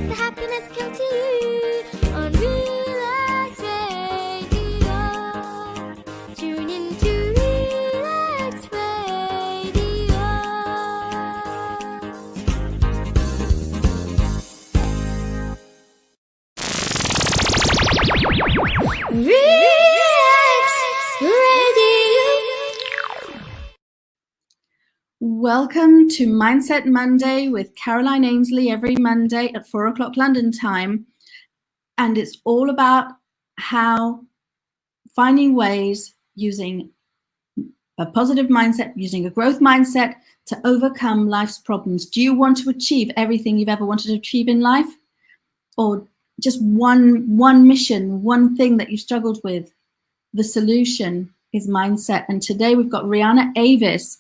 The happiness come to you on Relax Radio. Tune in to Relax Radio. Relax Radio. Welcome to Mindset Monday with Caroline Ainslie every Monday at 4 o'clock London time. And it's all about how finding ways using a positive mindset, using a growth mindset to overcome life's problems. Do you want to achieve everything you've ever wanted to achieve in life? Or just one mission, one thing that you struggled with? The solution is mindset. And today we've got Riana Avis,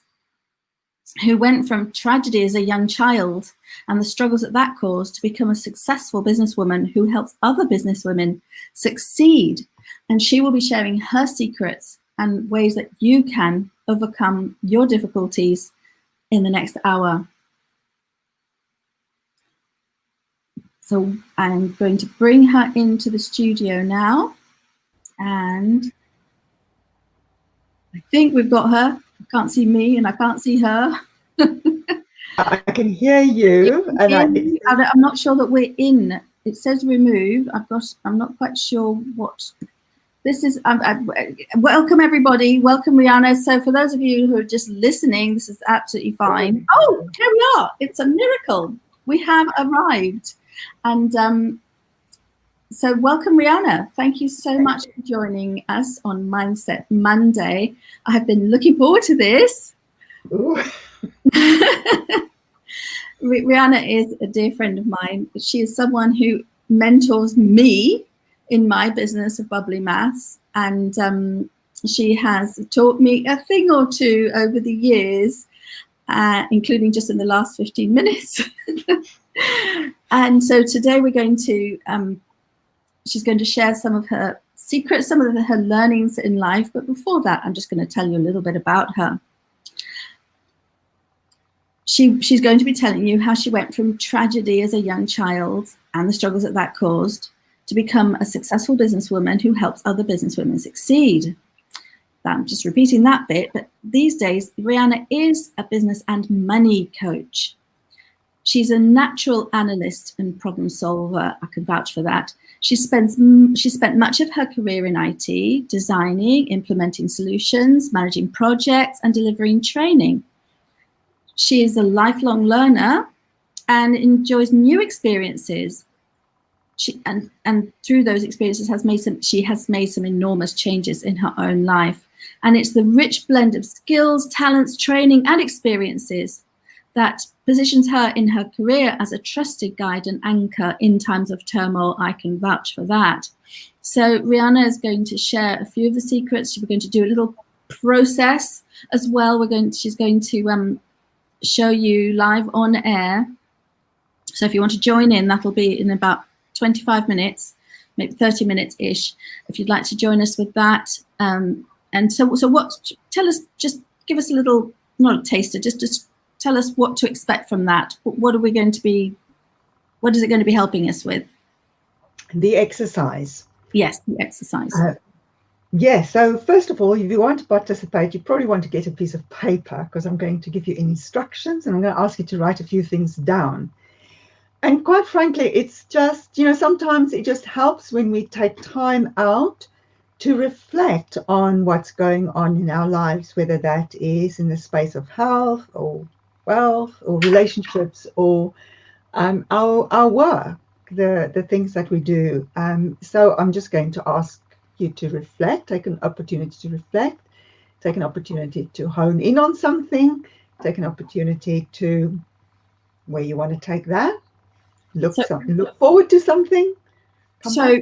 who went from tragedy as a young child and the struggles that caused to become a successful businesswoman who helps other businesswomen succeed. And she will be sharing her secrets and ways that you can overcome your difficulties in the next hour. So I'm going to bring her into the studio now. And I think we've got her. I can't see me and I can't see her. I can hear you. I'm not sure that we're in. It says remove. I'm not quite sure what this is. Welcome everybody. Welcome Rihanna. So for those of you who are just listening, this is absolutely fine. Oh, here we are. It's a miracle. We have arrived. And so welcome, Rihanna. Thank you so much for joining us on Mindset Monday. I have been looking forward to this. Rihanna is a dear friend of mine. She is someone who mentors me in my business of bubbly maths. And she has taught me a thing or two over the years, including just in the last 15 minutes. And so today we're going to she's going to share some of her secrets, some of her learnings in life. But before that, I'm just going to tell you a little bit about her. She's going to be telling you how she went from tragedy as a young child and the struggles that caused to become a successful businesswoman who helps other businesswomen succeed. I'm just repeating that bit, but these days, Rihanna is a business and money coach. She's a natural analyst and problem solver. I can vouch for that. She spent much of her career in IT, designing, implementing solutions, managing projects, and delivering training. She is a lifelong learner and enjoys new experiences. And through those experiences she has made some enormous changes in her own life. And it's the rich blend of skills, talents, training, and experiences that positions her in her career as a trusted guide and anchor in times of turmoil. I can vouch for that. So Rihanna is going to share a few of the secrets. We're going to do a little process as well. She's going to show you live on air. So if you want to join in, that'll be in about 25 minutes, maybe 30 minutes-ish, if you'd like to join us with that. And so what, tell us, just give us a little, not a taster, just tell us what to expect from that. What is it going to be helping us with? The exercise. Yes, the exercise. Yes, so first of all, if you want to participate, you probably want to get a piece of paper because I'm going to give you instructions and I'm going to ask you to write a few things down. And quite frankly, it's just, sometimes it just helps when we take time out to reflect on what's going on in our lives, whether that is in the space of health or wealth or relationships or our work, the things that we do. So I'm just going to ask you to reflect, take an opportunity to reflect, take an opportunity to hone in on something, take an opportunity to where you want to take that, look forward to something. So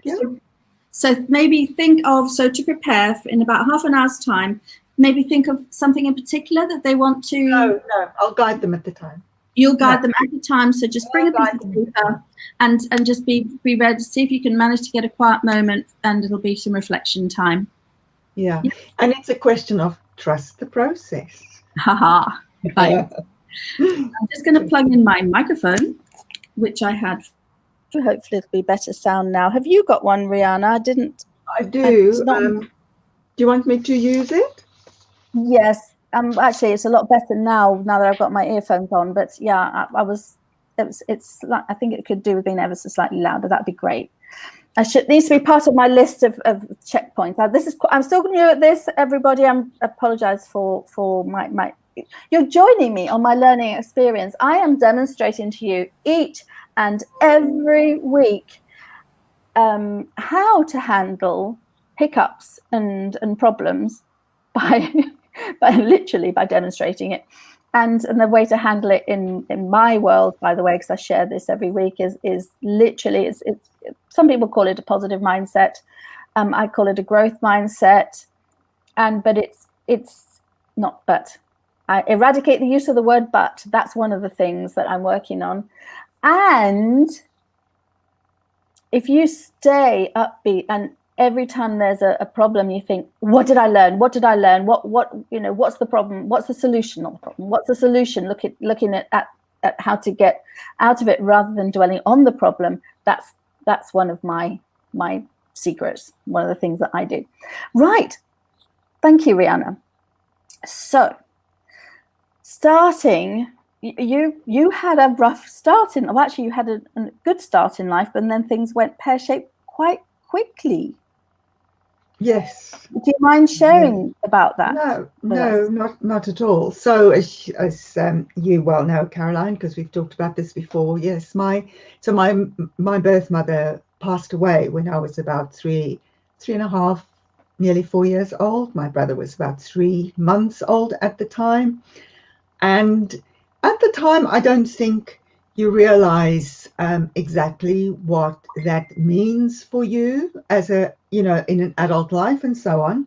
maybe think of, to prepare in about half an hour's time, maybe think of something in particular that they want to. No, I'll guide them at the time. You'll guide them at the time. So just bring a piece of paper and just be ready. See if you can manage to get a quiet moment, and it'll be some reflection time. Yeah. And it's a question of trust the process. Haha. Right. I'm just going to plug in my microphone, which I had hopefully it'll be better sound now. Have you got one, Rihanna? I do. Do you want me to use it? Yes. Actually, it's a lot better now that I've got my earphones on. But yeah, it's like, I think it could do with being ever so slightly louder. That'd be great. Needs to be part of my list of checkpoints. I'm still new at this, everybody. I apologize for my. You're joining me on my learning experience. I am demonstrating to you each and every week how to handle hiccups and problems by literally by demonstrating it. And the way to handle it in my world, by the way, because I share this every week, is literally, it's some people call it a positive mindset. I call it a growth mindset. But it's not but. I eradicate the use of the word but. That's one of the things that I'm working on. And if you stay upbeat, and every time there's a problem, you think, what did I learn? What did I learn? What's the problem? What's the solution of the problem? What's the solution? Looking at how to get out of it rather than dwelling on the problem. That's one of my secrets. One of the things that I do. Right. Thank you, Rihanna. So starting, you had a rough start actually you had a good start in life, but then things went pear-shaped quite quickly. Yes. Do you mind sharing about that? No, not at all. So as you well know, Caroline, because we've talked about this before, yes, my birth mother passed away when I was about three and a half, nearly 4 years old. My brother was about 3 months old at the time. And at the time, I don't think you realize exactly what that means for you as in an adult life and so on.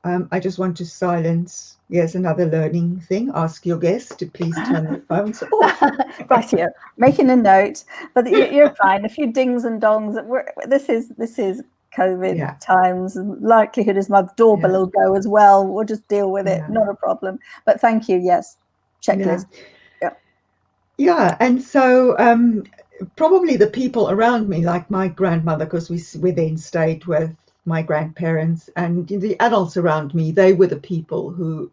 I just want to silence. Yes, another learning thing. Ask your guests to please turn their phones off. Right here, making a note. But you're fine. A few dings and dongs. This is COVID times. Likelihood is my doorbell will go as well. We'll just deal with it. Not a problem. But thank you. Yes, checklist. Yeah, and so probably the people around me, like my grandmother, because we then stayed with my grandparents, and the adults around me, they were the people who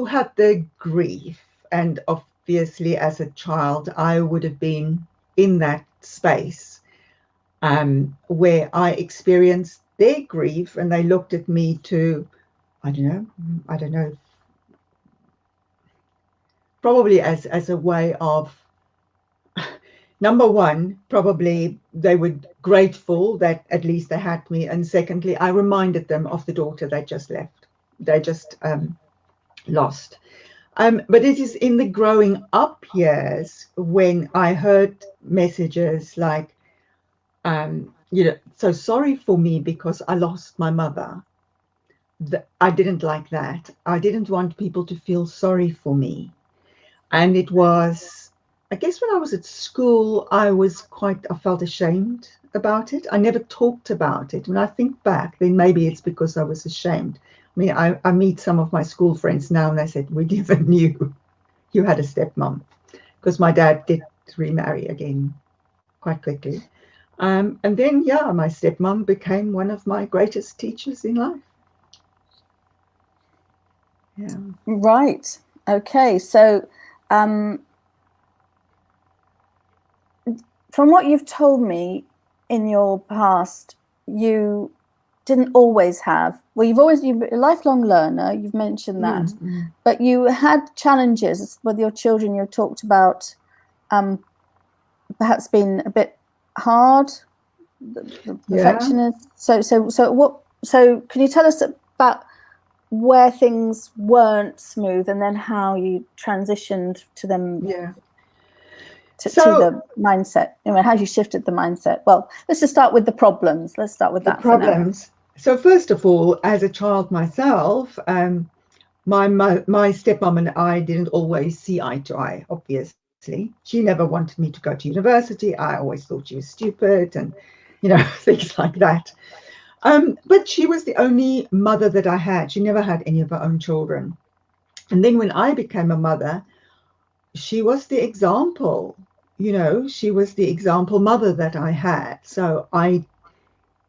had the grief. And obviously, as a child, I would have been in that space where I experienced their grief, and they looked at me to, I don't know, probably as a way of, number one, probably they were grateful that at least they had me. And secondly, I reminded them of the daughter they just lost. But it is in the growing up years when I heard messages like, so sorry for me because I lost my mother. I didn't like that. I didn't want people to feel sorry for me. And it was, I guess when I was at school, I felt ashamed about it. I never talked about it. When I think back, then maybe it's because I was ashamed. I mean, I meet some of my school friends now and they said, we never knew you had a stepmom, because my dad did remarry again quite quickly. And then, my stepmom became one of my greatest teachers in life. Yeah. Right. Okay. So, from what you've told me in your past, you didn't always have, you've a lifelong learner, you've mentioned that, but you had challenges with your children. You talked about perhaps being a bit hard, the perfectionist. So can you tell us about where things weren't smooth and then how you transitioned to them? To the mindset, how you shifted the mindset. Well, let's just start with the problems. Let's start with that. Problems. So first of all, as a child myself, my stepmom and I didn't always see eye to eye, obviously. She never wanted me to go to university. I always thought she was stupid and, things like that. But she was the only mother that I had. She never had any of her own children. And then when I became a mother, she was the example she was the example mother that I had. So I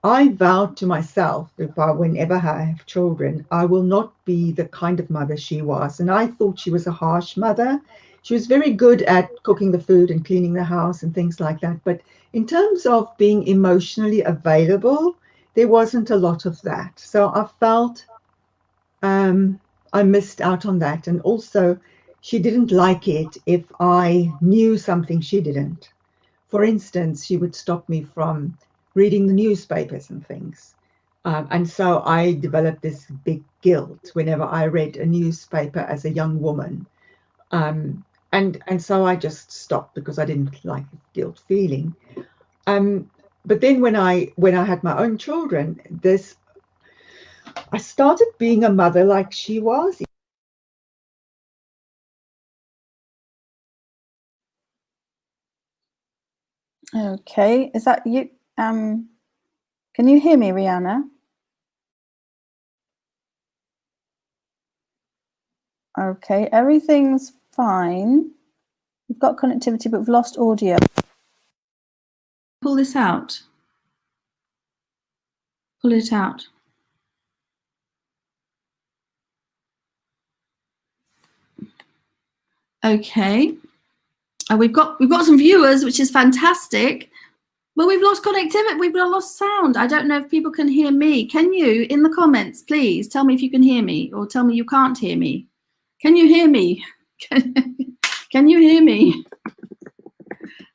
vowed to myself that whenever I have children, I will not be the kind of mother she was. And I thought she was a harsh mother. She was very good at cooking the food and cleaning the house and things like that. But in terms of being emotionally available, there wasn't a lot of that. So I felt I missed out on that. And also, she didn't like it if I knew something she didn't. For instance, she would stop me from reading the newspapers and things. And so I developed this big guilt whenever I read a newspaper as a young woman. And so I just stopped because I didn't like the guilt feeling. But then when I had my own children, I started being a mother like she was. Okay, is that you? Can you hear me, Rihanna? Okay, everything's fine. We've got connectivity, but we've lost audio. Pull this out. Pull it out. Okay. We've got some viewers, which is fantastic. But we've lost connectivity. We've lost sound. I don't know if people can hear me. Can you, in the comments, please tell me if you can hear me, or tell me you can't hear me. Can you hear me? Can you hear me?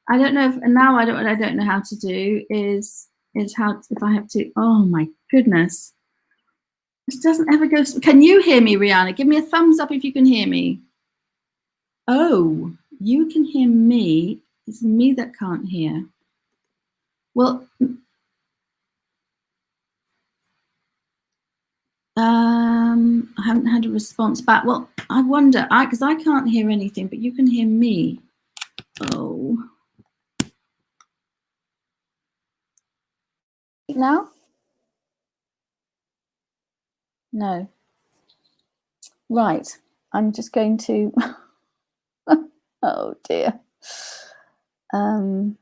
I don't know. And now what I don't know how to do is how, if I have to. Oh my goodness! This doesn't ever go. Can you hear me, Rihanna? Give me a thumbs up if you can hear me. Oh, you can hear me. It's me that can't hear. Well, I haven't had a response back. Well, I wonder, because I can't hear anything, but you can hear me. Oh. Now? No. Right. I'm just going to. Oh dear. Oh,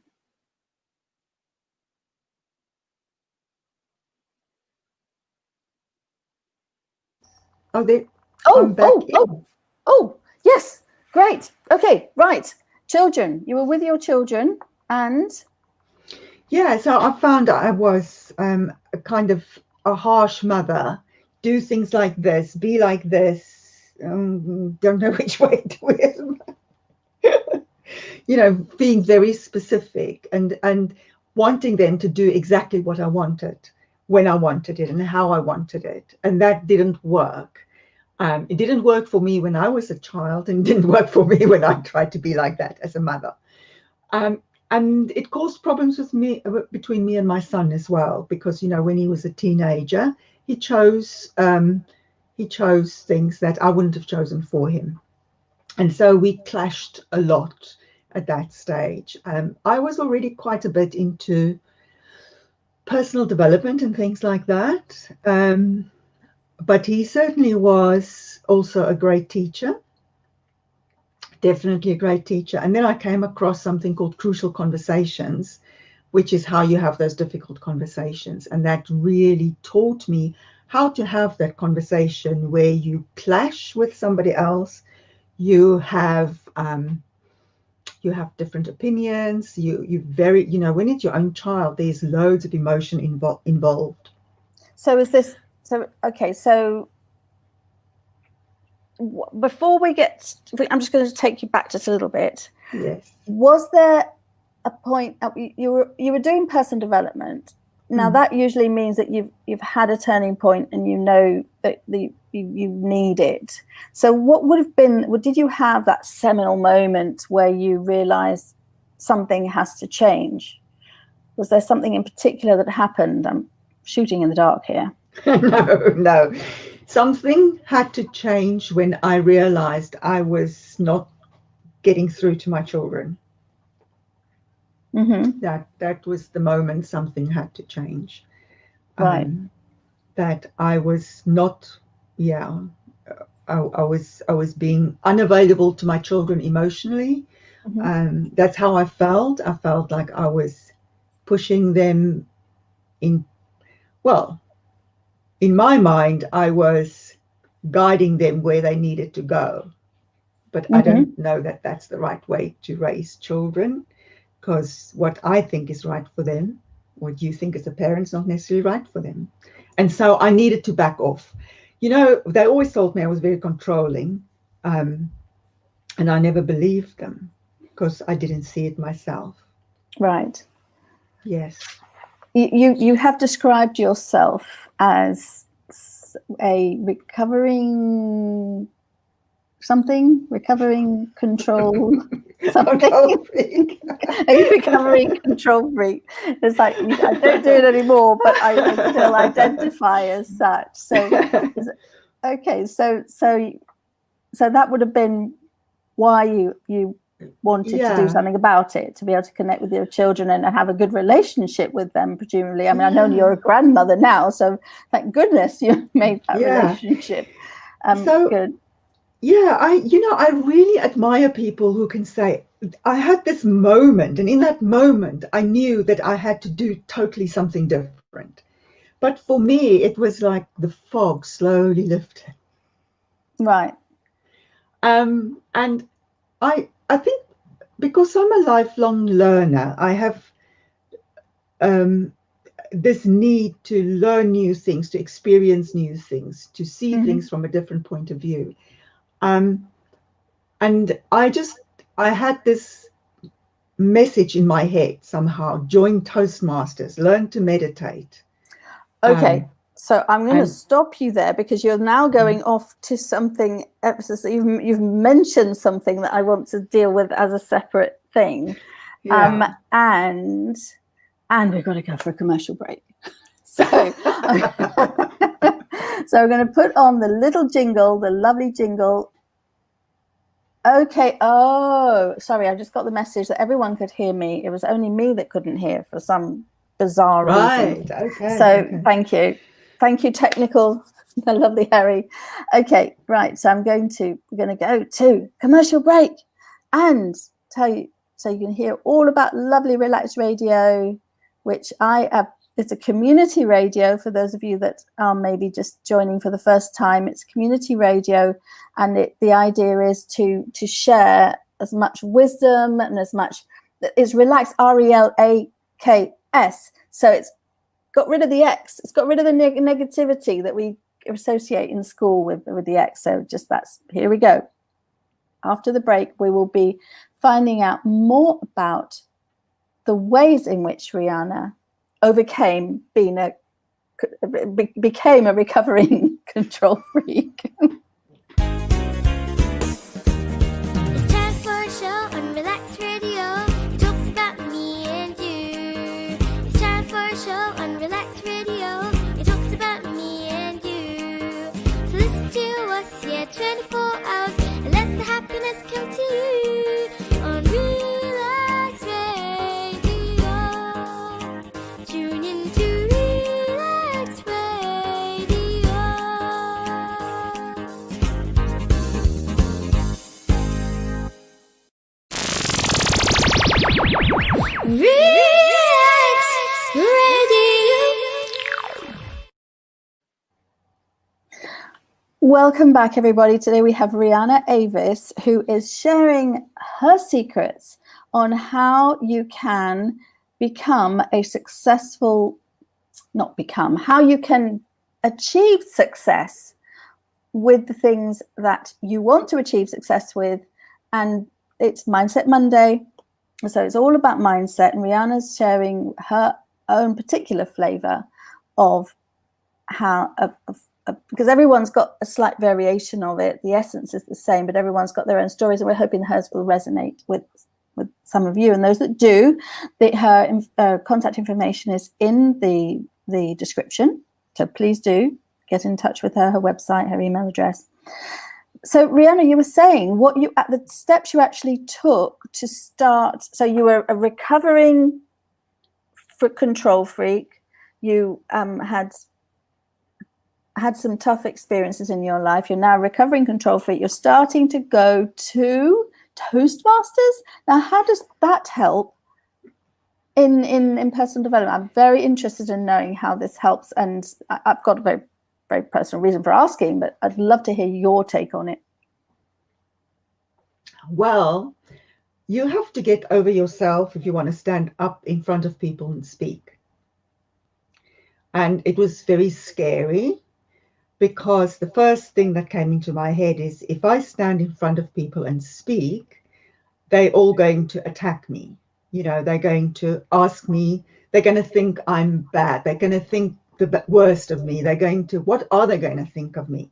yes, great. Okay, right. Children, you were with your children and? Yeah, so I found I was a kind of a harsh mother. Do things like this, be like this, don't know which way to it. Being very specific and wanting them to do exactly what I wanted, when I wanted it and how I wanted it. And that didn't work. It didn't work for me when I was a child, and didn't work for me when I tried to be like that as a mother. And it caused problems between me and my son as well, because when he was a teenager, he chose things that I wouldn't have chosen for him, and so we clashed a lot at that stage. I was already quite a bit into personal development and things like that. But he certainly was also a great teacher, definitely a great teacher. And then I came across something called crucial conversations, which is how you have those difficult conversations. And that really taught me how to have that conversation where you clash with somebody else, you have different opinions, you very, when it's your own child, there's loads of emotion involved. So okay, so before we get, I'm just going to take you back just a little bit. Yes. Was there a point you were doing personal development? Now that usually means that you've had a turning point and you know that you need it. So what would have been? Did you have that seminal moment where you realized something has to change? Was there something in particular that happened? I'm shooting in the dark here. No. Something had to change when I realized I was not getting through to my children. Mm-hmm. That was the moment something had to change. Right. That I was not, I was being unavailable to my children emotionally. That's how I felt. I felt like I was pushing them in, well, in my mind, I was guiding them where they needed to go. But I don't know that that's the right way to raise children, because what I think is right for them, what you think as a parent, is not necessarily right for them. And so I needed to back off. You know, they always told me I was very controlling, and I never believed them because I didn't see it myself. Right. Yes. You have described yourself as a recovering control something. A recovering control freak. It's like, I don't do it anymore, but I still identify as such. So okay, so that would have been why you wanted to do something about it, to be able to connect with your children and have a good relationship with them, presumably. I mean, I know you're a grandmother now, so thank goodness you made that relationship. Good. Yeah, I really admire people who can say, I had this moment, and in that moment, I knew that I had to do totally something different. But for me, it was like the fog slowly lifted. Right. And I think because I'm a lifelong learner, I have this need to learn new things, to experience new things, to see things from a different point of view. And I had this message in my head somehow: join Toastmasters, learn to meditate. Okay. So I'm going to stop you there, because you're now going off to something. You've mentioned something that I want to deal with as a separate thing, and we've got to go for a commercial break. So, so I'm going to put on the little jingle, the lovely jingle. Okay. Oh, sorry. I just got the message that everyone could hear me. It was only me that couldn't hear for some bizarre reason. Right. Okay. So thank you. Thank you, technical, the lovely Harry. Okay, right. So we're going to go to commercial break and tell you, so you can hear all about lovely Relax Radio, which it's a community radio for those of you that are maybe just joining for the first time. It's community radio, and the idea is to share as much wisdom and as much. It's Relax, RELAKS. So it's got rid of the X. It's got rid of the negativity that we associate in school with the X. So here we go. After the break, we will be finding out more about the ways in which Rihanna became a recovering control freak. It's time for a show on Relax Radio. It talks about me and you. It's time for a show on Relax Radio. It talks about me and you. So listen to us, 24 hours, and let the happiness come to you on Relax Radio. Tune in to Relax Radio. Relax Radio. Welcome back, everybody. Today we have Riana Avis, who is sharing her secrets on how you can become a successful, how you can achieve success with the things that you want to achieve success with. And it's Mindset Monday. So it's all about mindset. And Rihanna's sharing her own particular flavor of how, because everyone's got a slight variation of it. The essence is the same, but everyone's got their own stories, and we're hoping hers will resonate with some of you. And those that do, her contact information is in the description. So please do get in touch with her website, her email address. So Rihanna, you were saying the steps you actually took to start. So you were a recovering control freak. You had some tough experiences in your life. You're now a recovering control freak. You're starting to go to Toastmasters. Now, how does that help in personal development? I'm very interested in knowing how this helps, and I've got a very, very personal reason for asking, but I'd love to hear your take on it. Well, you have to get over yourself if you want to stand up in front of people and speak. And it was very scary, because the first thing that came into my head is, if I stand in front of people and speak, they're all going to attack me. You know, they're going to ask me, they're going to think I'm bad. They're going to think the worst of me. What are they going to think of me?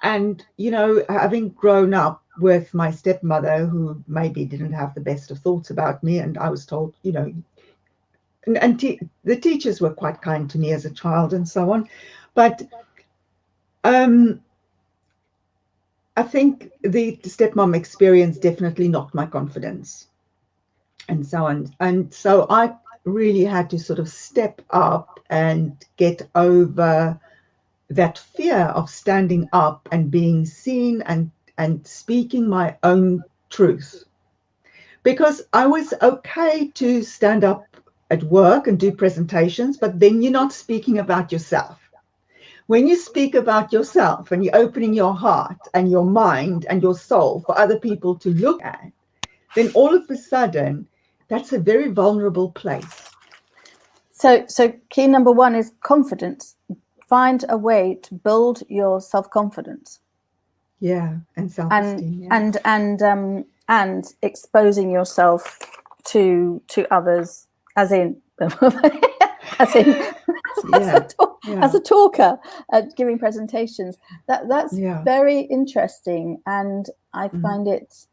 And, you know, having grown up with my stepmother, who maybe didn't have the best of thoughts about me, and I was told, you know, the teachers were quite kind to me as a child and so on. But I think the stepmom experience definitely knocked my confidence and so on. And so I really had to sort of step up and get over that fear of standing up and being seen and speaking my own truth. Because I was okay to stand up at work and do presentations, but then you're not speaking about yourself. When you speak about yourself and you're opening your heart and your mind and your soul for other people to look at, then all of a sudden, that's a very vulnerable place. So key number one is confidence. Find a way to build your self-confidence. Yeah, and self-esteem. And exposing yourself to others, as in as a talker, giving presentations. That's very interesting, and I find it.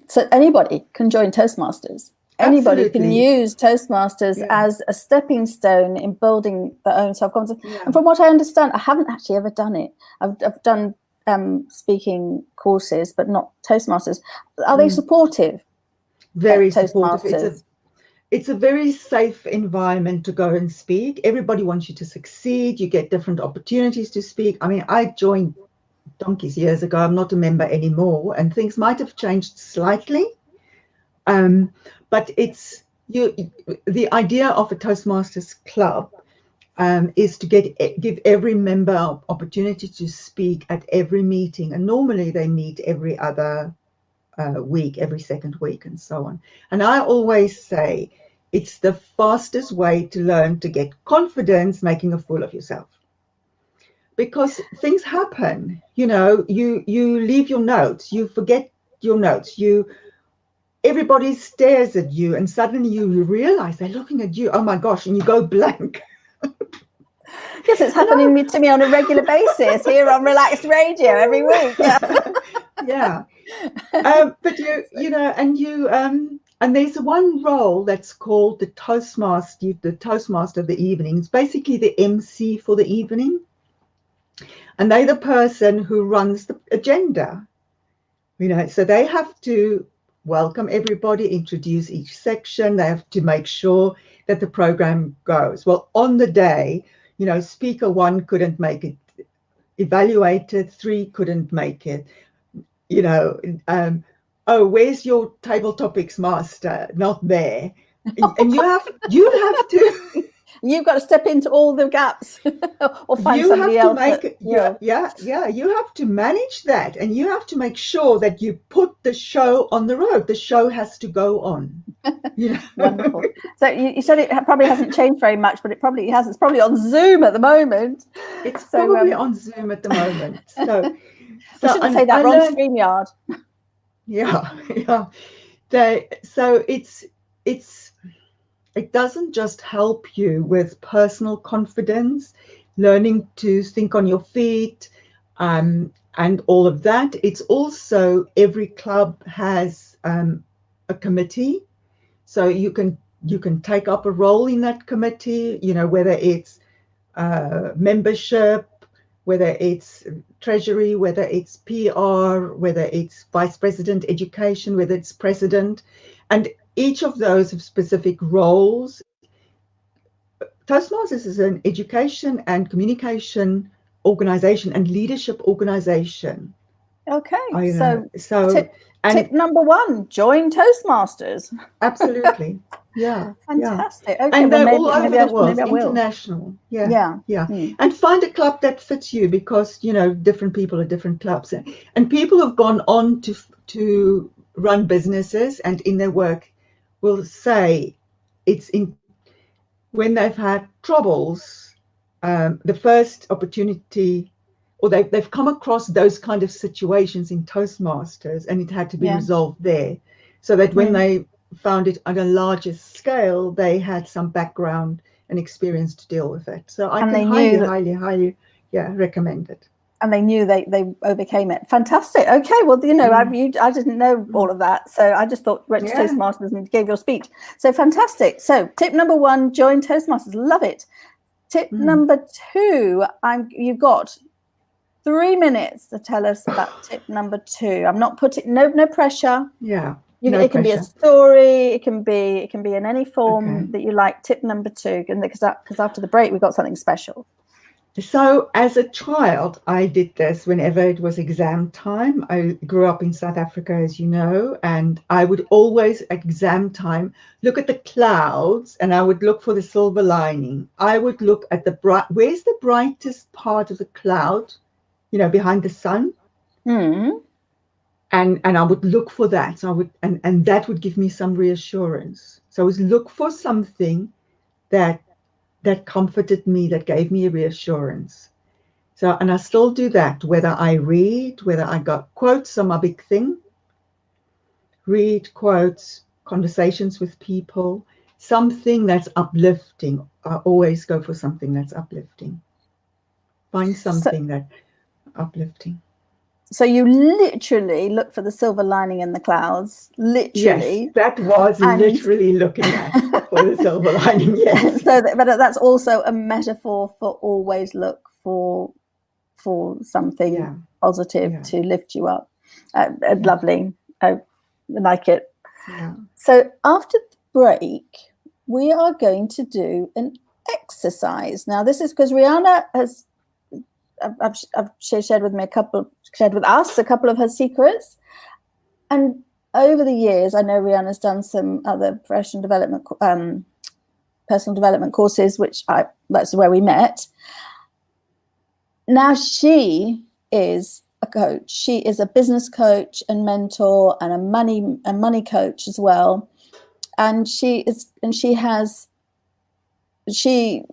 So anybody can join Toastmasters. Anybody can use Toastmasters as a stepping stone in building their own self-confidence. Yeah. And from what I understand, I haven't actually ever done it. I've done speaking courses, but not Toastmasters. Are they supportive? Very supportive. It's a very safe environment to go and speak. Everybody wants you to succeed. You get different opportunities to speak. I mean, I joined donkeys years ago. I'm not a member anymore, and things might have changed slightly. But it's the idea of a Toastmasters club is to give every member opportunity to speak at every meeting, and normally they meet every other week, every second week, and so on. And I always say it's the fastest way to learn to get confidence making a fool of yourself, because things happen. You know, you leave your notes, you forget your notes, everybody stares at you, and suddenly you realize they're looking at you. Oh my gosh, and you go blank. Yes, it's happening to me on a regular basis here on Relaxed Radio every week. Yeah. But you know, and there's one role that's called the Toastmaster of the evening. It's basically the MC for the evening, and they're the person who runs the agenda. You know, so they have to welcome everybody, introduce each section. They have to make sure that the program goes well. On the day, you know, speaker 1 couldn't make it, evaluated 3 couldn't make it. You know, oh, where's your table topics master? Not there. And you have to. You've got to step into all the gaps or find somebody else. You have to manage that, and you have to make sure that you put the show on the road. The show has to go on. You know? Wonderful. So you said it probably hasn't changed very much, but it probably has. It's probably on Zoom at the moment. It's probably on Zoom at the moment. So I shouldn't say that. Wrong StreamYard. Yeah. So it doesn't just help you with personal confidence, learning to think on your feet, and all of that. It's also, every club has a committee, so you can take up a role in that committee. You know, whether it's membership, whether it's treasury, whether it's PR, whether it's vice president education, whether it's president, and each of those have specific roles. Toastmasters is an education and communication organization and leadership organization. Okay, You know, so so and tip number 1: join Toastmasters. absolutely, yeah, yeah. Fantastic. Okay, And well they're all over the maybe world, I will. international. Yeah, Yeah. yeah. And find a club that fits you, because you know different people are different clubs, and people who've gone on to run businesses and in their work will say it's in when they've had troubles, the first opportunity, or they've come across those kind of situations in Toastmasters, and it had to be Yeah. resolved there, so that when they found it on a larger scale, they had some background and experience to deal with it. So I And can they knew highly, recommend it. and they knew they overcame it. Fantastic. Okay, well, you know, I didn't know all of that, so I just thought went to Yeah. Toastmasters and gave your speech. So fantastic. So tip number 1: join Toastmasters. Love it. Tip number 2: you've got 3 minutes to tell us about tip number 2. I'm not putting no pressure. Yeah. It can be a story. It can be in any form that you like. Tip number 2, and because after the break we've got something special. So as a child, I did this whenever it was exam time. I grew up in South Africa, as you know, and I would always, at exam time, look at the clouds and I would look for the silver lining. I would look at where's the brightest part of the cloud, you know, behind the sun? And I would look for that. So I would, and that would give me some reassurance. So I was look for something that comforted me, that gave me a reassurance. So, and I still do that, whether I read, whether I got quotes are my big thing. Read quotes, conversations with people, something that's uplifting. I always go for something that's uplifting. Find something that's uplifting. So you literally look for the silver lining in the clouds, literally. Yes, that was literally looking at for the silver lining, yes. But that's also a metaphor for always look for something positive to lift you up. Lovely. I like it. Yeah. So after the break, we are going to do an exercise. Now, this is because Rihanna has shared with us a couple of her secrets, and over the years, I know Rihanna's done some other personal development courses, that's where we met. Now she is a coach. She is a business coach and mentor and a money coach as well. And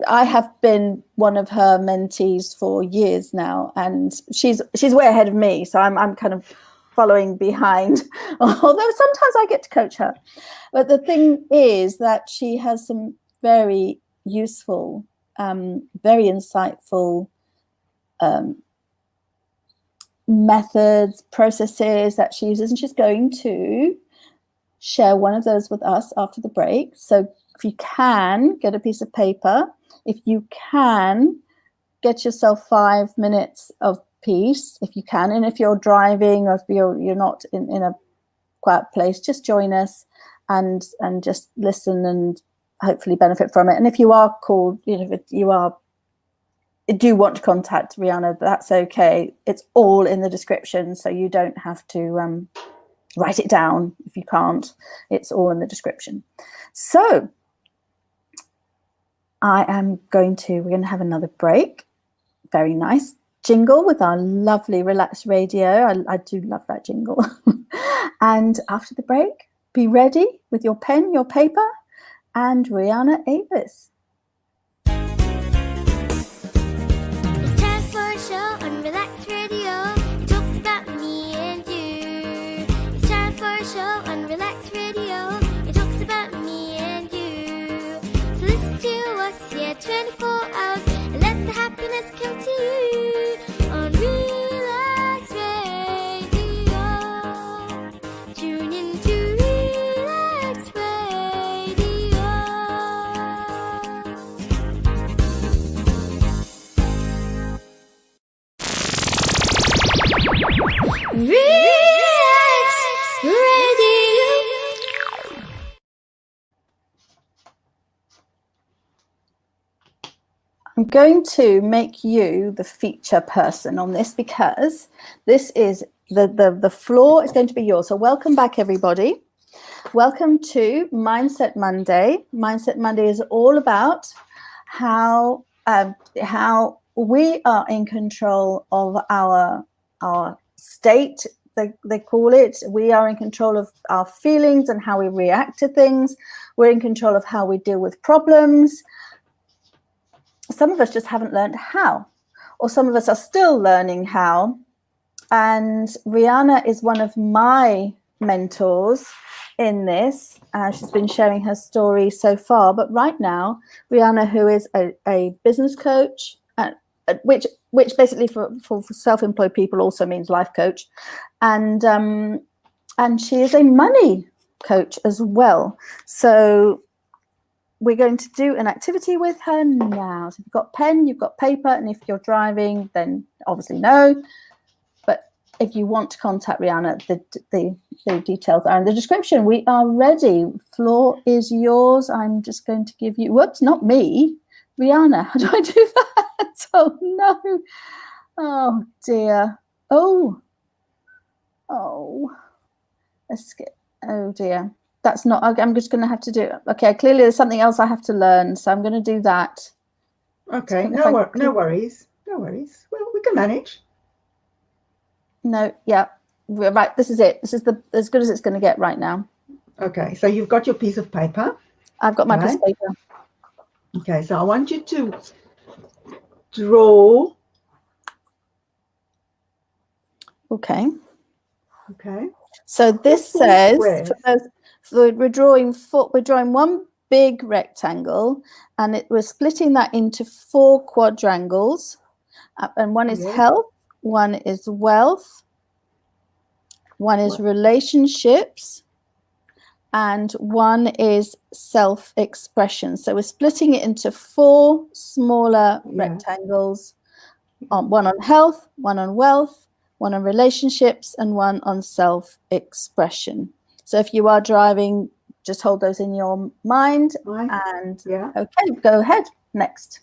I have been one of her mentees for years now, and she's way ahead of me. So I'm kind of following behind, although sometimes I get to coach her. But the thing is that she has some very useful, very insightful methods, processes that she uses, and she's going to share one of those with us after the break. So if you can get a piece of paper, if you can get yourself 5 minutes of peace, if you can, and if you're driving or if you're not in a quiet place, just join us and just listen and hopefully benefit from it. And if you are called, if you do want to contact Rihanna, that's okay. It's all in the description, so you don't have to write it down if you can't. It's all in the description. So we're going to have another break. Very nice jingle with our lovely Relax Radio. I do love that jingle. And after the break, be ready with your pen, your paper, and Riana Avis. It's time for a show on Relax Radio. It talks about me and you. It's time for a show on Relax Radio. It talks about me and you. So listen to us here 24 hours and let the happiness come to you on Relax Radio. Tune in to Relax Radio. Relax Radio. I'm going to make you the feature person on this because this is the floor is going to be yours. So welcome back, everybody. Welcome to Mindset Monday. Mindset Monday is all about how we are in control of our state. They call it. We are in control of our feelings and how we react to things. We're in control of how we deal with problems. Some of us just haven't learned how, or some of us are still learning how. And Rihanna is one of my mentors in this. She's been sharing her story so far. But right now, Rihanna, who is a business coach, which basically for self-employed people also means life coach, and she is a money coach as well. So we're going to do an activity with her now. So if you've got pen, you've got paper, and if you're driving, then obviously no. But if you want to contact Rihanna, the details are in the description. We are ready. Floor is yours. I'm just going to give you, whoops, not me, Rihanna. How do I do that? Oh no. Oh dear. Oh. Escape. Oh dear. That's not, I'm just going to have to do it. Okay, clearly there's something else I have to learn, so I'm going to do that. Okay, no worries. No worries. Well, we can manage. No, yeah. Right, this is it. This is as good as it's going to get right now. Okay, so you've got your piece of paper. I've got my piece of paper. Okay, so I want you to draw. Okay. Okay. So this says, we're drawing one big rectangle, and we're splitting that into 4 quadrangles, and one is health, one is wealth, one is relationships, and one is self-expression. So we're splitting it into 4 smaller rectangles, one on health, one on wealth, one on relationships, and one on self-expression. So if you are driving, just hold those in your mind. And okay, go ahead. Next.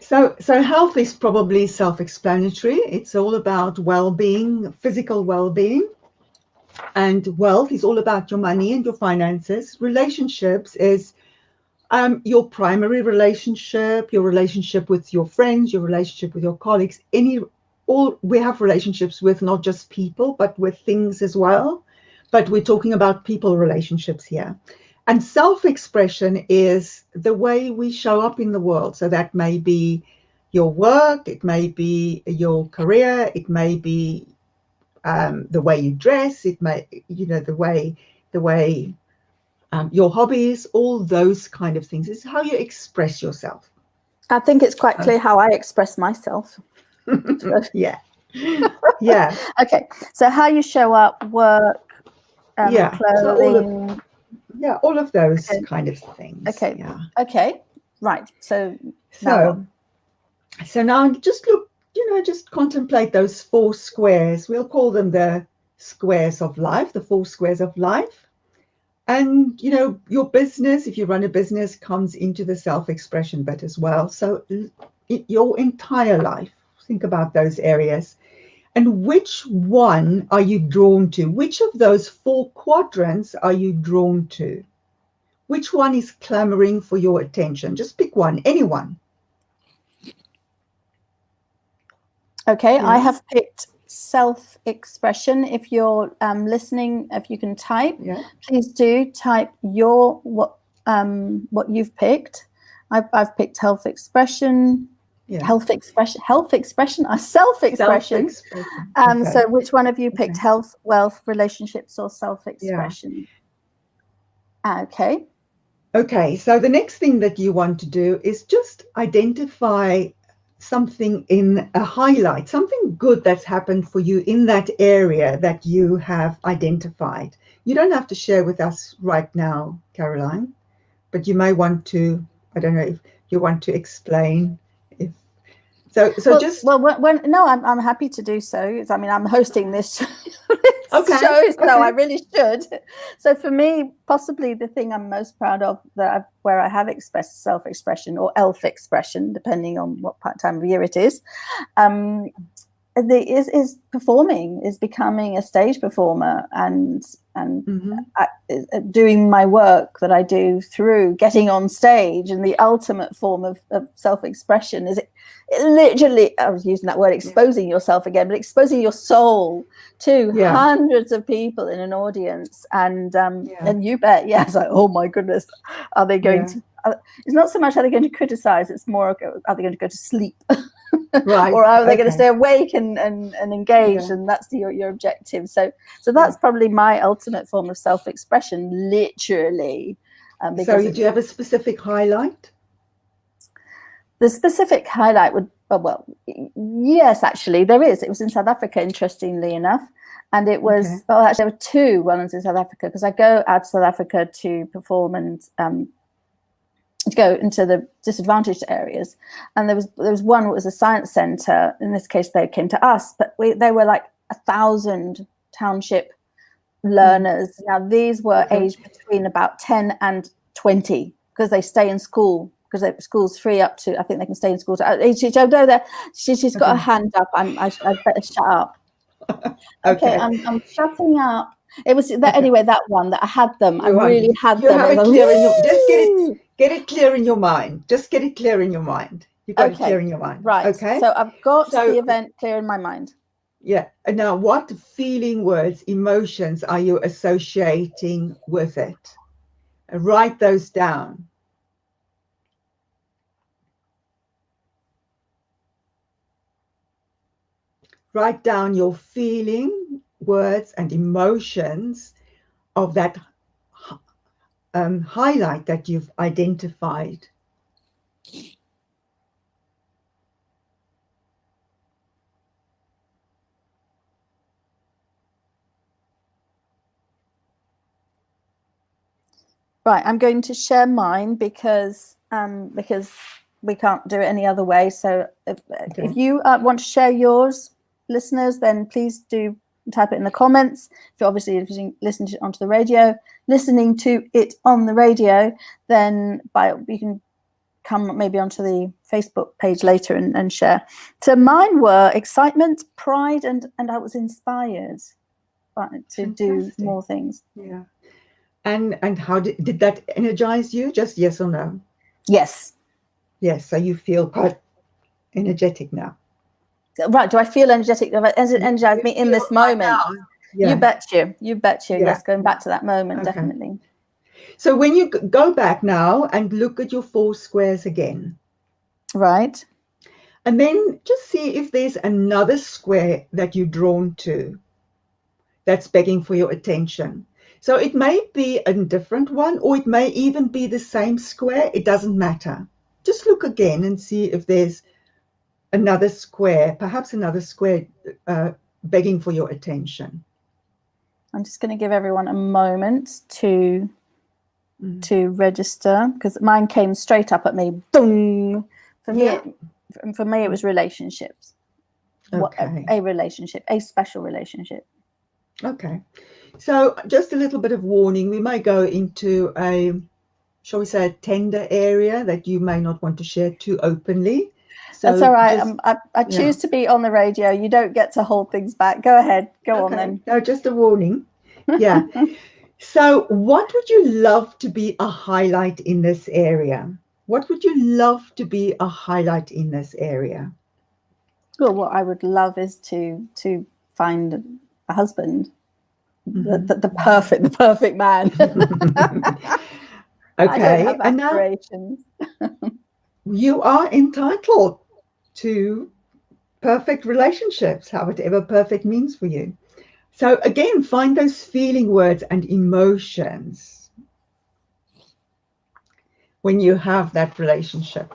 So health is probably self-explanatory. It's all about well-being, physical well-being. And wealth is all about your money and your finances. Relationships is your primary relationship, your relationship with your friends, your relationship with your colleagues. We have relationships with not just people, but with things as well. But we're talking about people relationships here. And self-expression is the way we show up in the world. So that may be your work, it may be your career, it may be the way you dress, it may, the way your hobbies, all those kind of things. It's how you express yourself. I think it's quite clear how I express myself. Yeah. Okay, so how you show up, work, clothing. So all of those kind of things. Okay. Yeah. Okay. Right. So now just look, just contemplate those 4 squares. We'll call them the squares of life, the 4 squares of life. And, your business, if you run a business, comes into the self-expression bit as well. So your entire life, think about those areas. And which one are you drawn to? Which of those 4 quadrants are you drawn to? Which one is clamoring for your attention? Just pick one, anyone. Okay, I have picked self-expression. If you're listening, if you can type, please do type what you've picked. I've picked health expression. Self-expression. So which one of you picked health, wealth, relationships, or self-expression? Okay, so the next thing that you want to do is just identify something in a highlight, something good that's happened for you in that area that you have identified. You don't have to share with us right now, Caroline, but you may want to, I don't know if you want to explain. I'm happy to do so. I mean, I'm hosting this show, so I really should. So for me, possibly the thing I'm most proud of where I have expressed self-expression or elf expression, depending on what time of year it is is performing, is becoming a stage performer, and doing my work that I do through getting on stage. And the ultimate form of self-expression is it literally, I was using that word, exposing yourself again, but exposing your soul to hundreds of people in an audience. And you bet, it's like, oh my goodness, are they going to, it's not so much are they going to criticize, it's more, are they going to go to sleep? Right. Or are they going to stay awake and engaged? And that's your objective. So that's probably my ultimate form of self-expression, literally. So do you have a specific highlight? The specific highlight would, yes, actually there is. It was in South Africa, interestingly enough. And it was, actually there were two ones in South Africa, because I go out to South Africa to perform and to go into the disadvantaged areas. And there was one that was a science center. In this case, they came to us, but they were like 1,000 township learners. Now, these were aged between about 10 and 20, because they stay in school, because the school's free up to, I think they can stay in school. She's got her hand up. I better shut up. Okay, I'm shutting up. It was that anyway. That one that I had them. I really had them. Have it clear in your, just get it clear in your mind. Just get it clear in your mind. You've got it clear in your mind. Right. Okay. So I've got the event clear in my mind. Yeah. And now, what feeling, words, emotions are you associating with it? Write those down. Write down your feeling, words, and emotions of that highlight that you've identified. Right, I'm going to share mine because we can't do it any other way. So if you want to share yours, listeners, then please do type it in the comments. If you're listening to it onto the radio, listening to it on the radio, then you can come maybe onto the Facebook page later and share. So mine were excitement, pride, and I was inspired to do more things. Yeah. And how did that energize you? Just yes or no? Yes. Yes. So you feel quite energetic now. Right. Do I feel energetic? Does it energize me in this moment? You bet you. Yes, going back to that moment, definitely. So when you go back now and look at your 4 squares again. Right. And then just see if there's another square that you're drawn to that's begging for your attention. So it may be a different one, or it may even be the same square. It doesn't matter. Just look again and see if there's another square, perhaps another square begging for your attention. I'm just going to give everyone a moment to register, because mine came straight up at me. Boom! For me, it was relationships. Okay. A relationship, a special relationship. Okay. So just a little bit of warning. We may go into shall we say, a tender area that you may not want to share too openly. So that's all right. I choose to be on the radio. You don't get to hold things back. Go ahead. Go on then. No, just a warning. Yeah. So what would you love to be a highlight in this area? What would you love to be a highlight in this area? Well, what I would love is to find a husband, the perfect man. Okay. I don't have aspirations. You are entitled to perfect relationships, whatever perfect means for you. So again, find those feeling, words, and emotions when you have that relationship.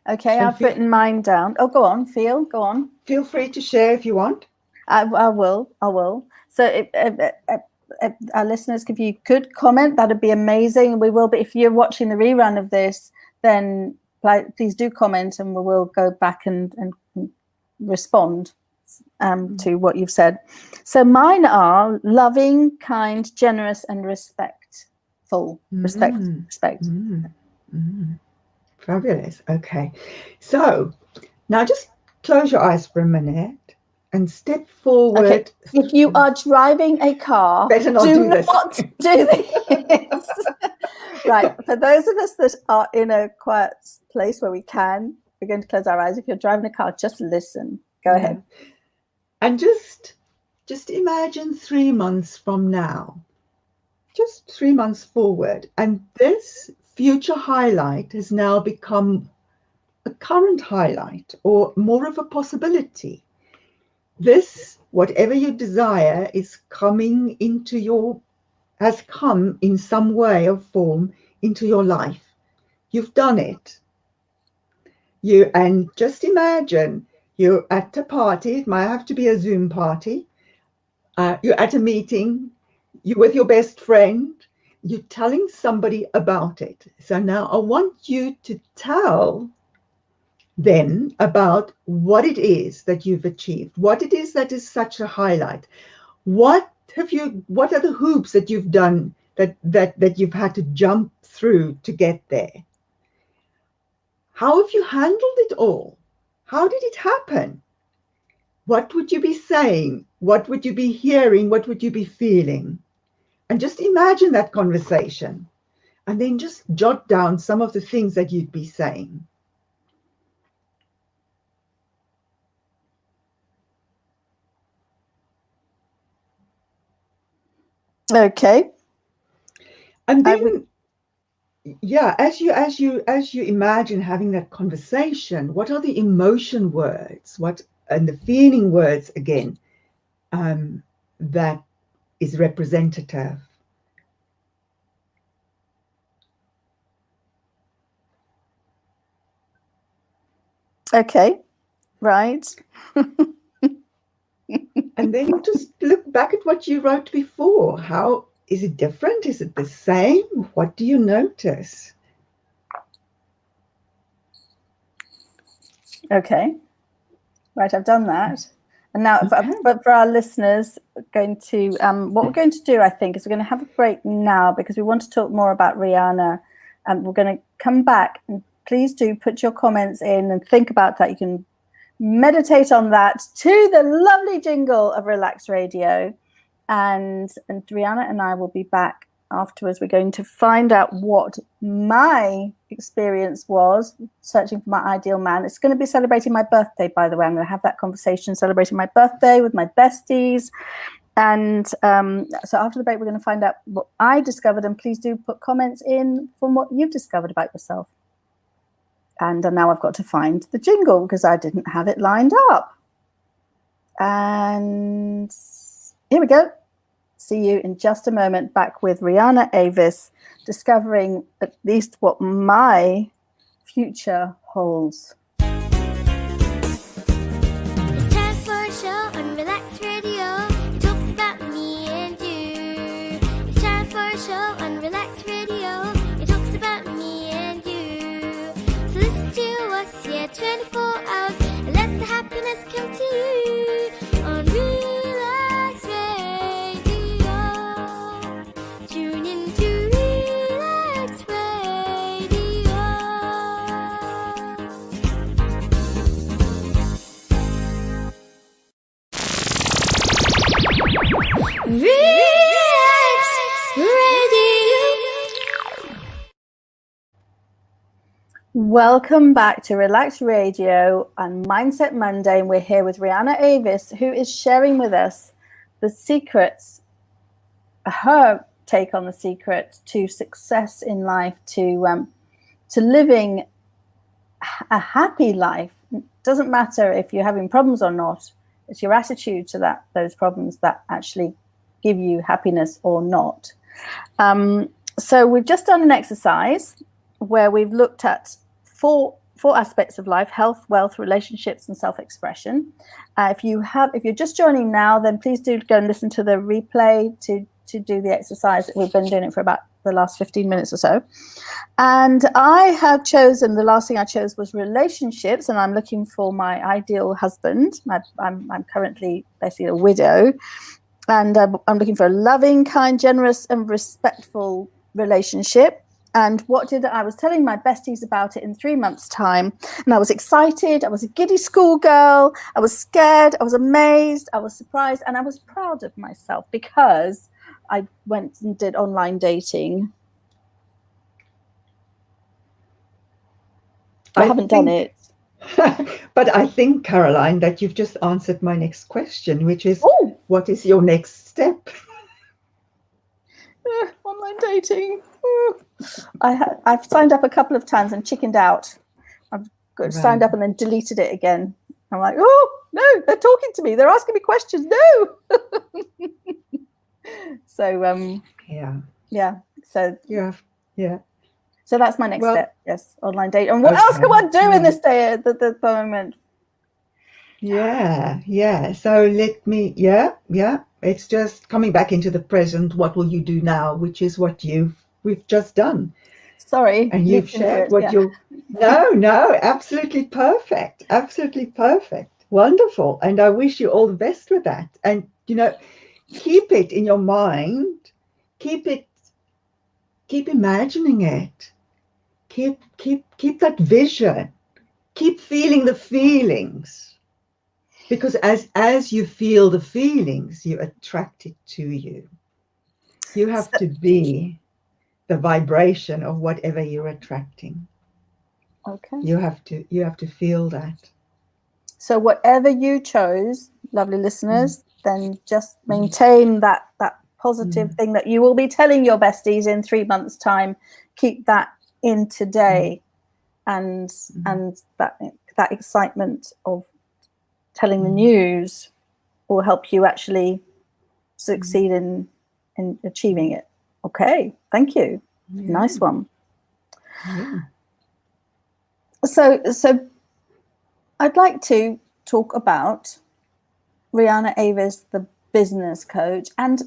Okay, I've written mine down. Oh, go on, go on. Feel free to share if you want. I will. So if our listeners, if you could comment, that'd be amazing. We will, but if you're watching the rerun of this, then please do comment and we will go back and respond. to what you've said. So mine are loving, kind, generous, and respectful. Respect. Fabulous. Okay. So now just close your eyes for a minute and step forward. Okay. If you are driving a car, better not do this. not do this. Right. For those of us that are in a quiet place where we're going to close our eyes. If you're driving a car, just listen. Go ahead. And just imagine 3 months from now, just 3 months forward, and this future highlight has now become a current highlight or more of a possibility. This, whatever you desire, is coming into has come in some way or form into your life. You've done it. And just imagine you're at a party. It might have to be a Zoom party. You're at a meeting. You're with your best friend. You're telling somebody about it. So now I want you to tell them about what it is that you've achieved, what it is that is such a highlight. What are the hoops that you've done that you've had to jump through to get there? How have you handled it all? How did it happen? What would you be saying? What would you be hearing? What would you be feeling? And just imagine that conversation. And then just jot down some of the things that you'd be saying. Okay. And then as you imagine having that conversation, what are the emotion words, and the feeling words again, that is representative? Okay, right. And then just look back at what you wrote before. How is it different? Is it the same? What do you notice? Okay, right, I've done that. And now, but for our listeners, what we're going to do, I think, is we're going to have a break now because we want to talk more about Rihanna, and we're going to come back. And please do put your comments in and think about that. You can meditate on that to the lovely jingle of Relax Radio, and Rihanna and I will be back afterwards. We're going to find out what my experience was searching for my ideal man. It's going to be celebrating my birthday, by the way. I'm going to have that conversation celebrating my birthday with my besties. And so after the break, we're going to find out what I discovered. And please do put comments in from what you've discovered about yourself. And now I've got to find the jingle because I didn't have it lined up. And here we go. See you in just a moment, back with Riana Avis, discovering at least what my future holds. It's time for a show on Relax Radio. It talks about me and you. It's time for a show on Relax Radio. It talks about me and you. So listen to us, 24 hours, and let the happiness come to you on Relax Radio. Tune in to Relax Radio. Relax Radio. Welcome back to Relax Radio and Mindset Monday, and we're here with Riana Avis, who is sharing with us the secrets, her take on the secret to success in life, to living a happy life. It doesn't matter if you're having problems or not. It's your attitude to those problems that actually give you happiness or not. So we've just done an exercise where we've looked at four aspects of life: health, wealth, relationships, and self-expression. If you're just joining now, then please do go and listen to the replay to do the exercise. We've been doing it for about the last 15 minutes or so. And I had chosen, the last thing I chose was relationships, and I'm looking for my ideal husband. I'm currently basically a widow, and I'm looking for a loving, kind, generous, and respectful relationship. And I was telling my besties about it in 3 months' time, and I was excited. I was a giddy schoolgirl. I was scared. I was amazed. I was surprised, and I was proud of myself because I went and did online dating. I haven't done it. But I think, Caroline, that you've just answered my next question, which is, what is your next step? Online dating. I've signed up a couple of times and chickened out. I've signed up and then deleted it again. I'm like, oh no, they're talking to me. They're asking me questions. No. So yeah. So yeah. So that's my next step. Yes, online dating. And what else can I do in this day at the moment? Yeah. So it's just coming back into the present. What will you do now? Which is what we've just done. Sorry. And you've shared what you're. No, absolutely perfect. Absolutely perfect. Wonderful. And I wish you all the best with that. And, keep it in your mind. Keep imagining it. Keep that vision. Keep feeling the feelings. Because as you feel the feelings, you attract it to you. You have to be the vibration of whatever you're attracting. Okay. You have to feel that. So whatever you chose, lovely listeners, then just maintain that positive thing that you will be telling your besties in 3 months' time. Keep that in today, and that excitement of telling the news will help you actually succeed in achieving it. Okay, thank you. Nice one. So I'd like to talk about Riana Avis, the business coach, and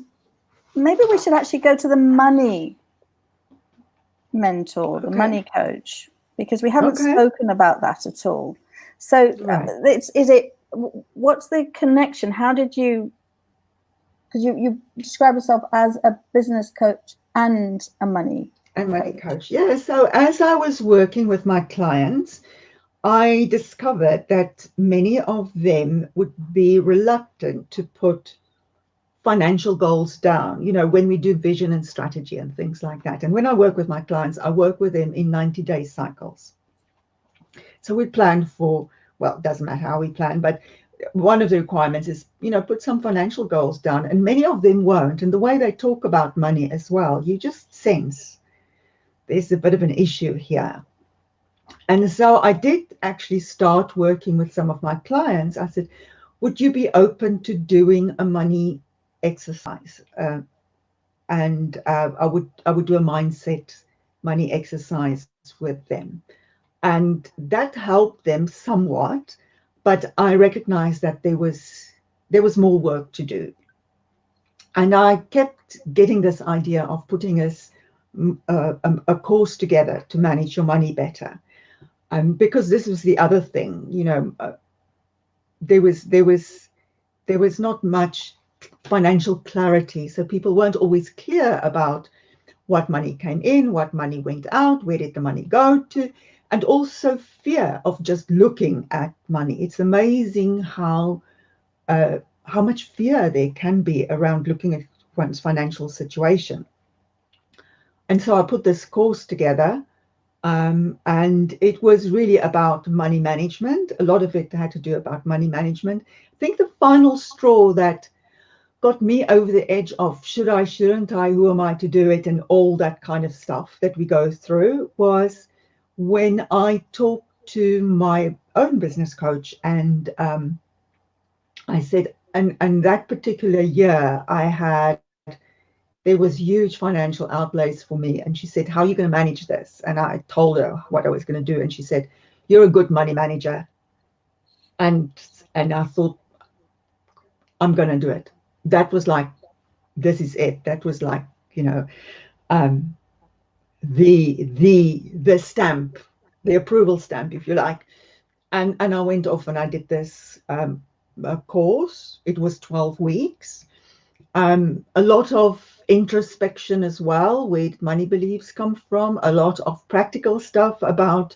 maybe we should actually go to the money mentor, the money coach, because we haven't spoken about that at all. So what's the connection? How did you, because you describe yourself as a business coach and a money coach. Yeah. So as I was working with my clients, I discovered that many of them would be reluctant to put financial goals down, when we do vision and strategy and things like that. And when I work with my clients, I work with them in 90-day cycles. So we plan for, well, it doesn't matter how we plan, but one of the requirements is, put some financial goals down. And many of them won't. And the way they talk about money as well, you just sense there's a bit of an issue here. And so I did actually start working with some of my clients. I said, would you be open to doing a money exercise? And I would do a mindset money exercise with them. And that helped them somewhat, but I recognized that there was more work to do. And I kept getting this idea of putting a course together to manage your money better. Because this was the other thing, there was not much financial clarity. So people weren't always clear about what money came in, what money went out, where did the money go to, and also fear of just looking at money. It's amazing how much fear there can be around looking at one's financial situation. And so I put this course together. And it was really about money management. A lot of it had to do about money management. I think the final straw that got me over the edge of should I, shouldn't I, who am I to do it, and all that kind of stuff that we go through was when I talked to my own business coach, and I said, and that particular year there was huge financial outlays for me. And she said, how are you going to manage this? And I told her what I was going to do. And she said, you're a good money manager. And I thought, I'm going to do it. That was like, this is it. That was like, the stamp, the approval stamp, if you like. And I went off and I did this course. It was 12 weeks. A lot of introspection as well, where money beliefs come from, a lot of practical stuff about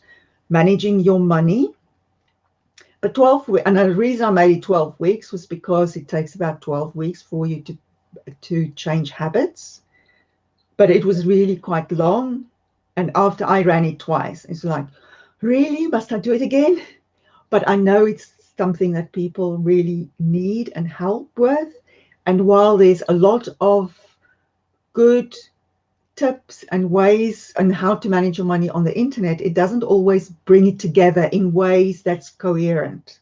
managing your money. But 12 weeks, and the reason I made it 12 weeks was because it takes about 12 weeks for you to change habits. But it was really quite long. And after I ran it twice, it's like, really? Must I do it again? But I know it's something that people really need and help with. And while there's a lot of good tips and ways on how to manage your money on the internet, it doesn't always bring it together in ways that's coherent.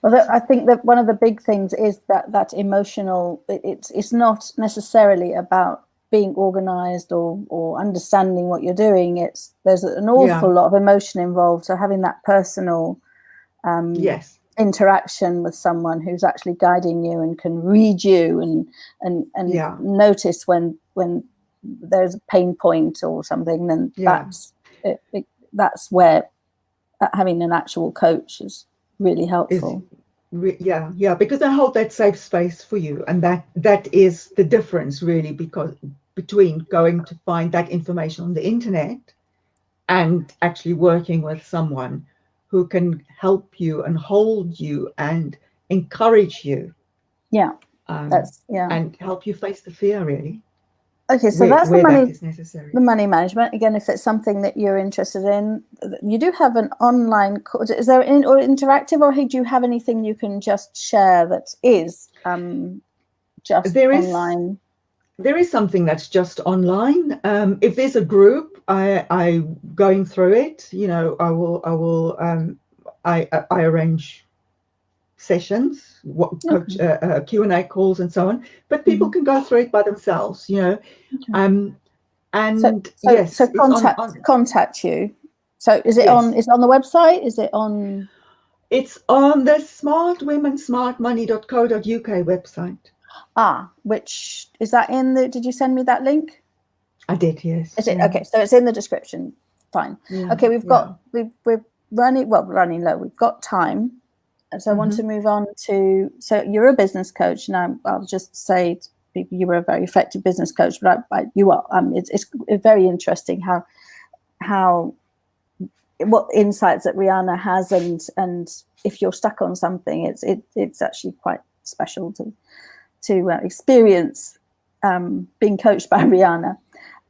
Well, I think that one of the big things is that emotional. It's not necessarily about being organized or understanding what you're doing. There's an awful lot of emotion involved. So having that personal yes, interaction with someone who's actually guiding you and can read you and notice when there's a pain point or something, then that's where having an actual coach is really helpful. Because I hold that safe space for you, and that is the difference really, because between going to find that information on the internet and actually working with someone who can help you and hold you and encourage you, and help you face the fear really. Okay, so that's the money. That is necessary. The money management. Again, if it's something that you're interested in, you do have an online course. Is there or interactive, or do you have anything you can just share that is just online? There is something that's just online. If there's a group, I going through it. I arrange sessions, Q&A calls and so on, but people can go through it by themselves, and contact you. So is it on the website? Is it on? It's on the smartwomensmartmoney.co.uk website. Which is that in the? Did you send me that link? I did, yes. Is it okay? So it's in the description. Fine. Okay, we're running low. We've got time. So I want to move on to, so you're a business coach. Now I'll just say to people, you were a very effective business coach, but you are. It's very interesting how what insights that Rihanna has, and if you're stuck on something, it's actually quite special to experience being coached by Rihanna.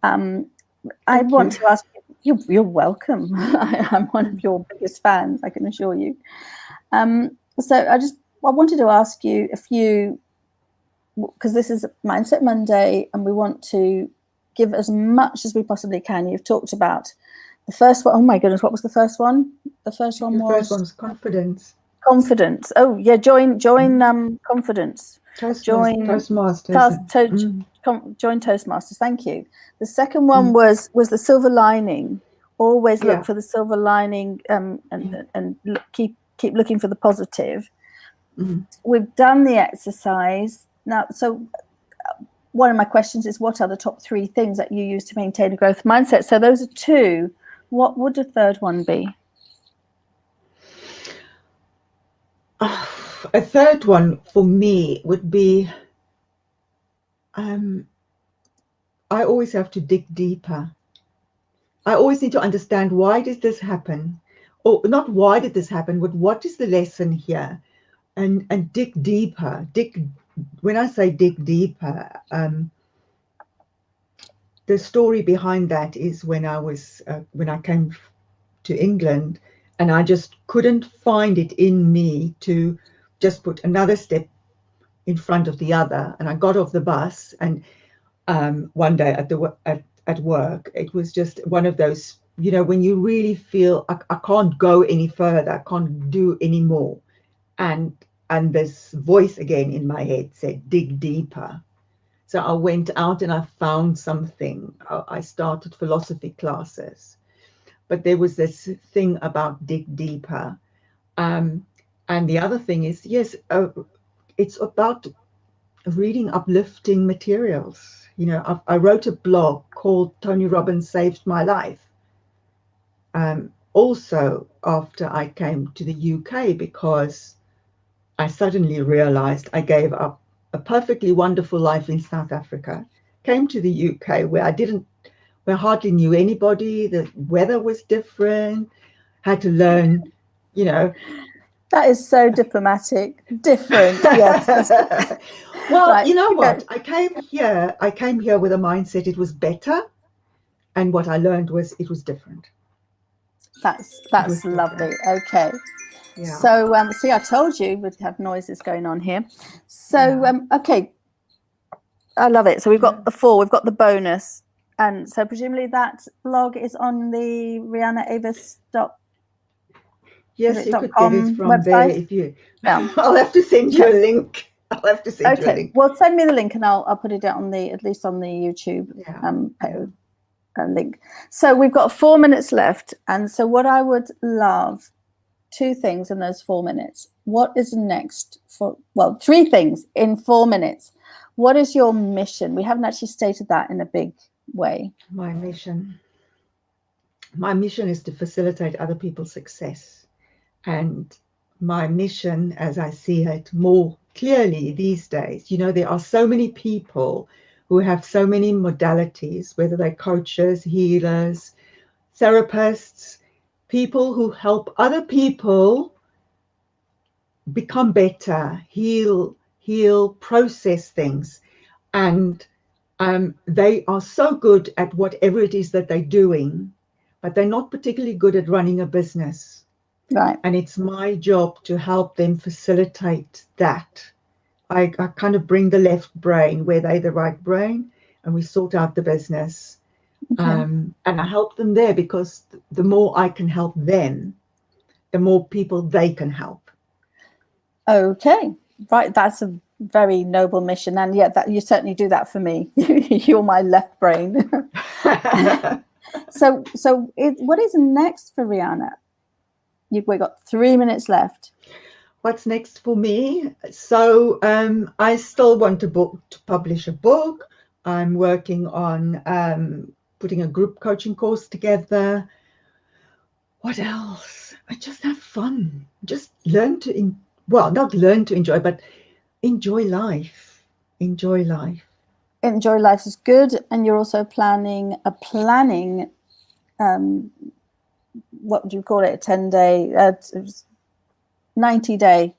I want to ask you. You're welcome. I'm one of your biggest fans, I can assure you. So I wanted to ask you a few, because this is Mindset Monday and we want to give as much as we possibly can. You've talked about the first one. Oh my goodness, what was the first one? The first one was confidence. Confidence. Oh yeah, join confidence. Toastmasters. Join Toastmasters. Thank you. The second one was the silver lining. Always look for the silver lining, and keep looking for the positive. We've done the exercise now. So one of my questions is, what are the top 3 things that you use to maintain a growth mindset? So those are 2. What would the third one be? A third one for me would be, I always have to dig deeper. I always need to understand, why did this happen? Or not why did this happen, but what is the lesson here? And dig deeper. When I say dig deeper, the story behind that is when I came to England, and I just couldn't find it in me to just put another step in front of the other. And I got off the bus, and one day at work, it was just one of those, when you really feel I can't go any further, I can't do any more, and this voice again in my head said, dig deeper. So I went out and I found something. I started philosophy classes, but there was this thing about dig deeper. And the other thing is, it's about reading uplifting materials. You know, I wrote a blog called Tony Robbins Saved My Life. Also after I came to the UK, because I suddenly realized I gave up a perfectly wonderful life in South Africa, came to the UK where where I hardly knew anybody. The weather was different, had to learn, you know. That is so diplomatic. Different, yes. Well, Right, you know what? go. I came here with a mindset it was better, and what I learned was it was different. That's lovely. Okay. Yeah. So see, I told you we'd have noises going on here. So okay, I love it. So we've got the 4, we've got the bonus, and so presumably that blog is on the Riana Avis Yes, you could get it from website? there if you. Yeah. I'll have to send you a link. I'll have to send you a link. Well, send me the link, and I'll put it out on at least on the YouTube link. So we've got 4 minutes left, and so what I would love, 2 things in those 4 minutes. What is next 3 things in 4 minutes. What is your mission? We haven't actually stated that in a big way. My mission is to facilitate other people's success. And my mission, as I see it more clearly these days, you know, there are so many people who have so many modalities, whether they're coaches, healers, therapists, people who help other people become better, heal, process things. And they are so good at whatever it is that they're doing, but they're not particularly good at running a business. Right. And it's my job to help them facilitate that. I kind of bring the left brain where they're the right brain, and we sort out the business. Okay. And I help them there, because the more I can help them, the more people they can help. Okay. Right. That's a very noble mission. And yet that you certainly do that for me. You're my left brain. So what is next for Rihanna? We've got 3 minutes left. What's next for me? So I still want to publish a book. I'm working on putting a group coaching course together. What else? I just have fun. Just not learn to enjoy, but enjoy life. Enjoy life. Enjoy life is good. And you're also planning what do you call it? 10-day, 90-day.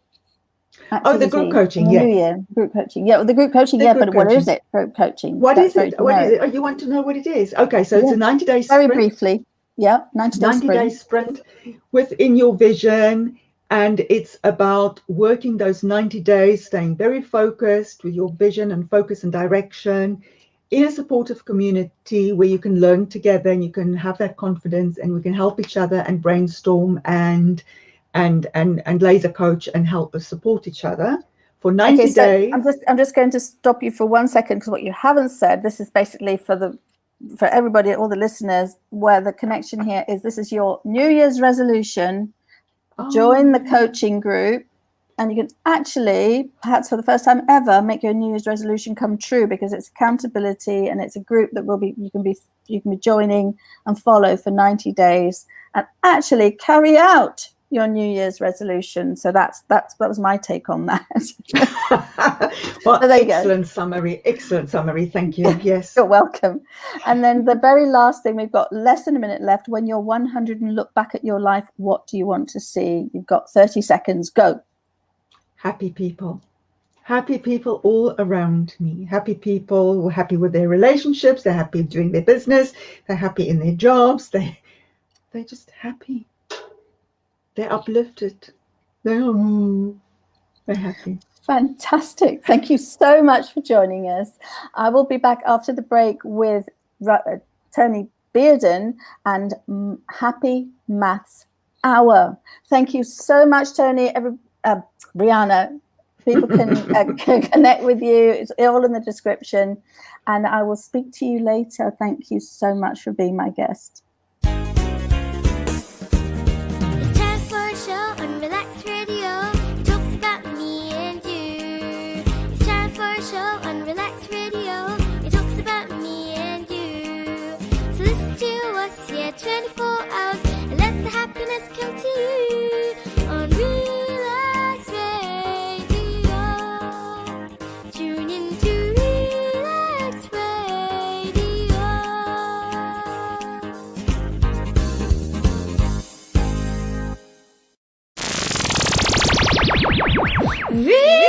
Oh, the group coaching, yeah. Group coaching, yeah. Well, the group coaching, yeah. But what is it? Group coaching. What is it? What is it? Oh, you want to know what it is? Okay, so it's a 90-day sprint. Very briefly, yeah. 90-day sprint within your vision, and it's about working those 90 days, staying very focused with your vision and focus and direction, in a supportive community where you can learn together and you can have that confidence, and we can help each other and brainstorm and laser coach and help us support each other for 90 days. I'm just going to stop you for 1 second, because what you haven't said, this is basically for everybody, all the listeners, where the connection here is, this is your New Year's resolution. Join the coaching group. And you can actually, perhaps for the first time ever, make your New Year's resolution come true, because it's accountability, and it's a group that you can be joining and follow for 90 days and actually carry out your New Year's resolution. So that was my take on that. Well, so excellent summary. Thank you. Yes. You're welcome. And then the very last thing, we've got less than a minute left. When you're 100 and look back at your life, what do you want to see? You've got 30 seconds. Go. Happy people all around me. Happy people who are happy with their relationships. They're happy doing their business. They're happy in their jobs. They're just happy. They're uplifted. They're happy. Fantastic. Thank you so much for joining us. I will be back after the break with Tony Bearden and Happy Maths Hour. Thank you so much, Tony. Rihanna, people can connect with you. It's all in the description, and I will speak to you later. Thank you so much for being my guest. It's time for a show on Relax Radio. It talks about me and you. It's time for a show on Relax Radio. It talks about Rihanna.